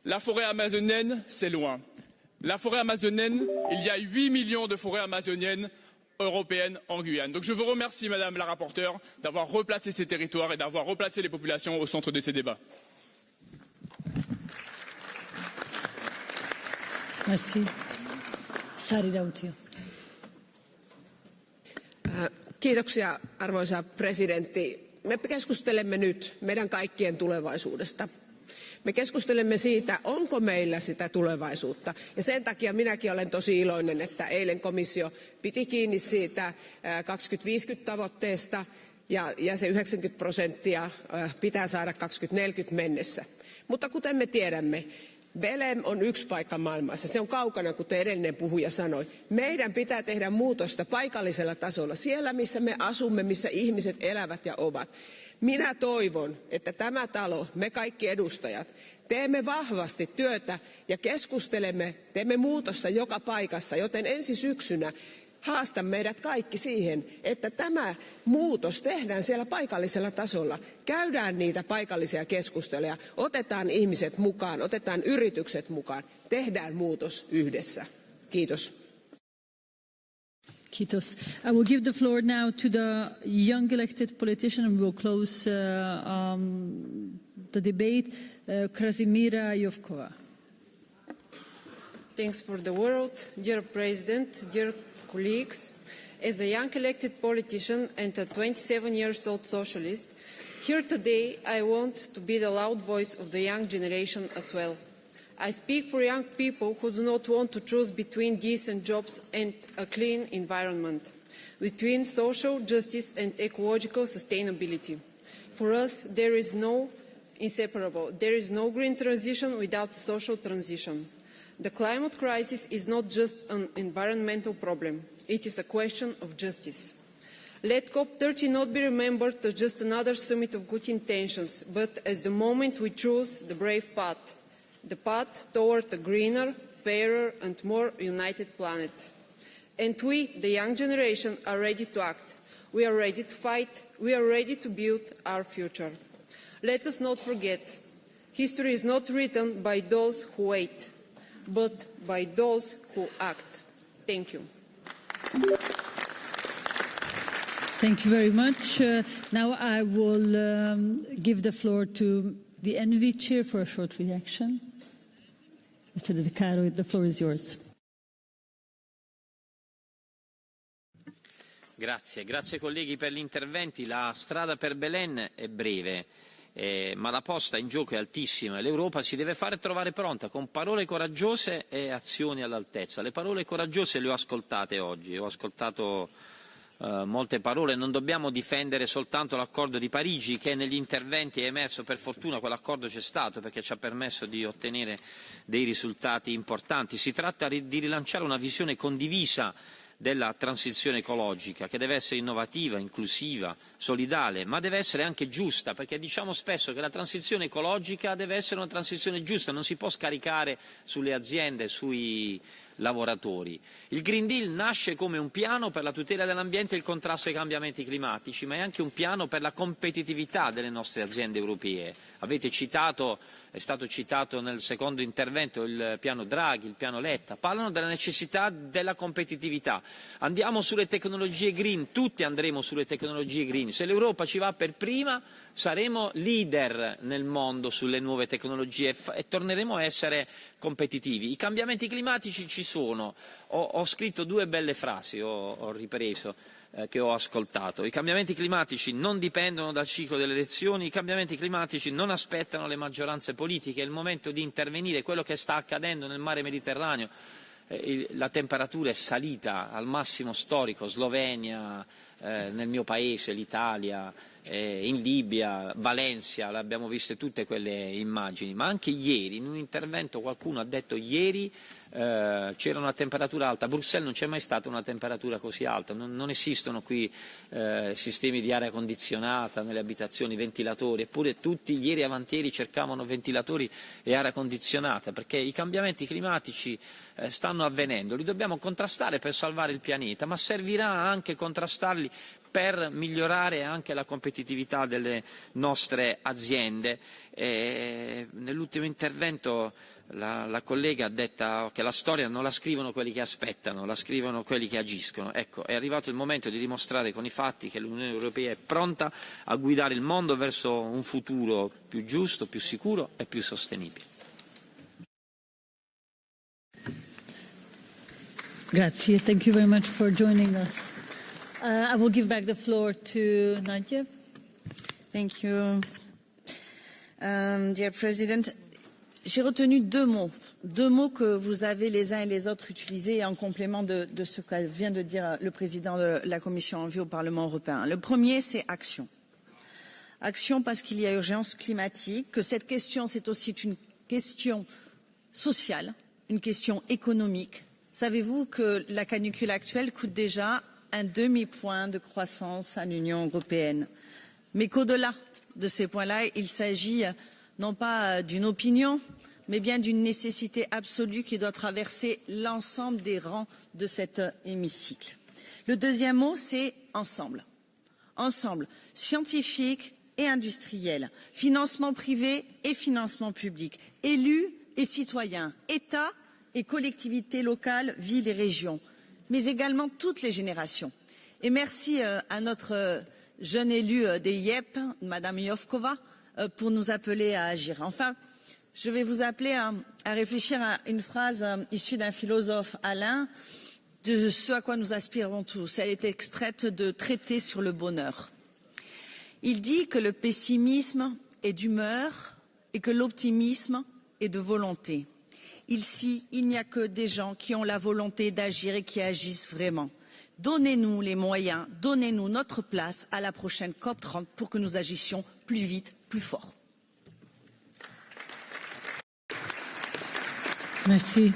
La forêt amazonienne, c'est loin. La forêt amazonienne, il y a 8 millions de forêts amazoniennes européennes en Guyane. Donc je vous remercie, Madame la rapporteure, d'avoir replacé ces territoires et d'avoir replacé les populations au centre de ces débats. Merci. Sari Rautio. Kiitoksia, arvoisa presidentti. Me keskustelemme nyt meidän kaikkien tulevaisuudesta. Me keskustelemme siitä, onko meillä sitä tulevaisuutta. Ja sen takia minäkin olen tosi iloinen, että eilen komissio piti kiinni siitä 2050-tavoitteesta ja se 90% pitää saada 2040 mennessä. Mutta kuten me tiedämme, Belém on yksi paikka maailmassa. Se on kaukana, kuten edellinen puhuja sanoi. Meidän pitää tehdä muutosta paikallisella tasolla, siellä missä me asumme, missä ihmiset elävät ja ovat. Minä toivon, että tämä talo, me kaikki edustajat, teemme vahvasti työtä ja keskustelemme, teemme muutosta joka paikassa, joten ensi syksynä haastan meidät kaikki siihen, että tämä muutos tehdään siellä paikallisella tasolla. Käydään niitä paikallisia keskusteluja, otetaan ihmiset mukaan, otetaan yritykset mukaan, tehdään muutos yhdessä. Kiitos. Kiitos. I will give the floor now to the young elected politician and we will close the debate. Krasimira Jovkova. Thanks for the word. Dear President, dear colleagues, as a young elected politician and a 27-year-old socialist, here today I want to be the loud voice of the young generation as well. I speak for young people who do not want to choose between decent jobs and a clean environment, between social justice and ecological sustainability. For us, there is no inseparable. There is no green transition without social transition. The climate crisis is not just an environmental problem. It is a question of justice. Let COP30 not be remembered as just another summit of good intentions, but as the moment we choose the brave path, the path toward a greener, fairer and more united planet. And we, the young generation, are ready to act. We are ready to fight. We are ready to build our future. Let us not forget, history is not written by those who wait, but by those who act. Thank you. Thank you very much. Now I will give the floor to the ENVI chair for a short reaction. Mr. Decaro, the floor is yours. Grazie colleghi per gli interventi. La strada per Belém è breve, ma la posta in gioco è altissima e l'Europa si deve fare trovare pronta con parole coraggiose e azioni all'altezza. Le parole coraggiose le ho ascoltate oggi, ho ascoltato molte parole. Non dobbiamo difendere soltanto l'accordo di Parigi, che negli interventi è emerso, per fortuna quell'accordo c'è stato perché ci ha permesso di ottenere dei risultati importanti. Si tratta di rilanciare una visione condivisa della transizione ecologica, che deve essere innovativa, inclusiva, solidale, ma deve essere anche giusta, perché diciamo spesso che la transizione ecologica deve essere una transizione giusta, non si può scaricare sulle aziende, sui lavoratori. Il Green Deal nasce come un piano per la tutela dell'ambiente e il contrasto ai cambiamenti climatici, ma è anche un piano per la competitività delle nostre aziende europee. Avete citato, è stato citato nel secondo intervento, il piano Draghi, il piano Letta, parlano della necessità della competitività. Andiamo sulle tecnologie green, tutti andremo sulle tecnologie green. Se l'Europa ci va per prima saremo leader nel mondo sulle nuove tecnologie e torneremo a essere competitivi. I cambiamenti climatici ci sono. Ho scritto due belle frasi, ho ripreso, che ho ascoltato. I cambiamenti climatici non dipendono dal ciclo delle elezioni, i cambiamenti climatici non aspettano le maggioranze politiche, è il momento di intervenire. Quello che sta accadendo nel mare Mediterraneo, la temperatura è salita al massimo storico, Slovenia, nel mio paese, l'Italia, in Libia, Valencia, le abbiamo viste tutte quelle immagini, ma anche ieri, in un intervento qualcuno ha detto ieri c'era una temperatura alta, a Bruxelles non c'è mai stata una temperatura così alta, non esistono qui sistemi di aria condizionata nelle abitazioni, ventilatori, eppure tutti ieri e avantieri cercavano ventilatori e aria condizionata, perché i cambiamenti climatici stanno avvenendo, li dobbiamo contrastare per salvare il pianeta, ma servirà anche contrastarli per migliorare anche la competitività delle nostre aziende. Nell'ultimo intervento la collega ha detto che la storia non la scrivono quelli che aspettano, la scrivono quelli che agiscono. Ecco, è arrivato il momento di dimostrare con i fatti che l'Unione Europea è pronta a guidare il mondo verso un futuro più giusto, più sicuro e più sostenibile. Grazie, thank you very much for joining us. I will give back the floor to Nadia. Thank you, dear President. J'ai retenu deux mots que vous avez les uns et les autres utilisés en complément de ce que vient de dire le président de la Commission envie au Parlement européen. Le premier, c'est action. Action parce qu'il y a urgence climatique, que cette question, c'est aussi une question sociale, une question économique. Savez-vous que la canicule actuelle coûte déjà un demi-point de croissance à l'Union européenne, mais qu'au-delà de ces points-là, il s'agit non pas d'une opinion, mais bien d'une nécessité absolue qui doit traverser l'ensemble des rangs de cet hémicycle. Le deuxième mot, c'est ensemble. Ensemble, scientifiques et industriels, financement privé et financement public, élus et citoyens, États et collectivités locales, villes et régions. mais également toutes les générations. Et merci à notre jeune élue des IEP, Madame Jovkova, pour nous appeler à agir. Enfin, je vais vous appeler à réfléchir à une phrase issue d'un philosophe, Alain, de ce à quoi nous aspirons tous. Elle est extraite de Traité sur le bonheur. Il dit que le pessimisme est d'humeur et que l'optimisme est de volonté. Ici, il n'y a que des gens qui ont la volonté d'agir et qui agissent vraiment. Donnez-nous les moyens, donnez-nous notre place à la prochaine COP30 pour que nous agissions plus vite, plus fort. Merci.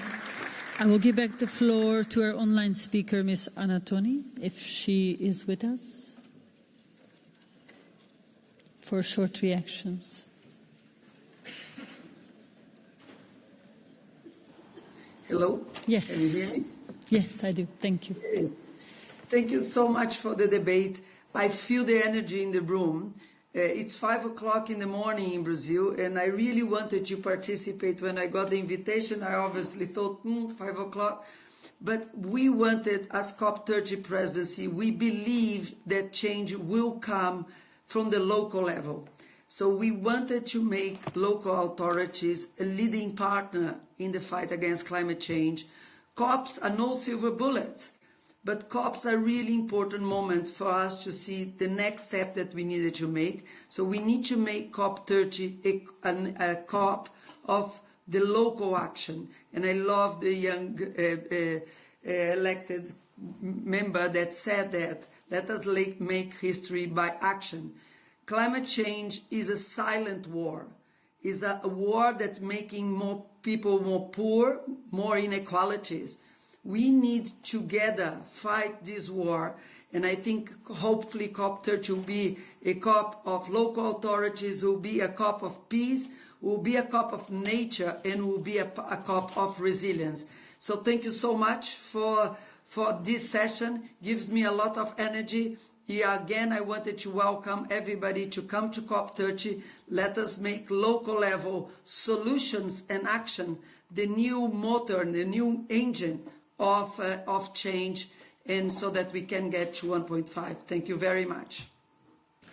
I will give back the floor to our online speaker, Ms. Toni, if she is with us, for short reactions. Hello? Yes. Can you hear me? Yes, I do. Thank you. Thank you so much for the debate. I feel the energy in the room. It's 5 o'clock in the morning in Brazil, and I really wanted to participate. When I got the invitation, I obviously thought, 5 o'clock. But we wanted, as COP30 presidency, we believe that change will come from the local level. So we wanted to make local authorities a leading partner in the fight against climate change. COPs are no silver bullets, but COPs are really important moments for us to see the next step that we needed to make. So we need to make COP30 a COP of the local action. And I love the young elected member that said that. Let us make history by action. Climate change is a silent war. It's a war that's making more people more poor, more inequalities. We need together fight this war, and I think hopefully COP30 will be a COP of local authorities, will be a COP of peace, will be a COP of nature, and will be a COP of resilience. So thank you so much for this session. Gives me a lot of energy. Here again, I wanted to welcome everybody to come to COP30. Let us make local level solutions and action the new motor, the new engine of change, and so that we can get to 1.5. Thank you very much.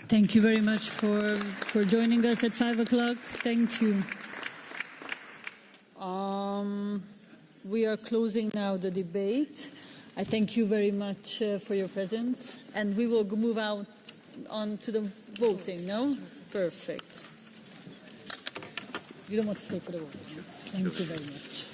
Thank you very much for joining us at 5 o'clock. Thank you. We are closing now the debate. I thank you very much for your presence, and we will move on to the voting, no? Perfect. You don't want to stay for the voting, no? Thank you very much.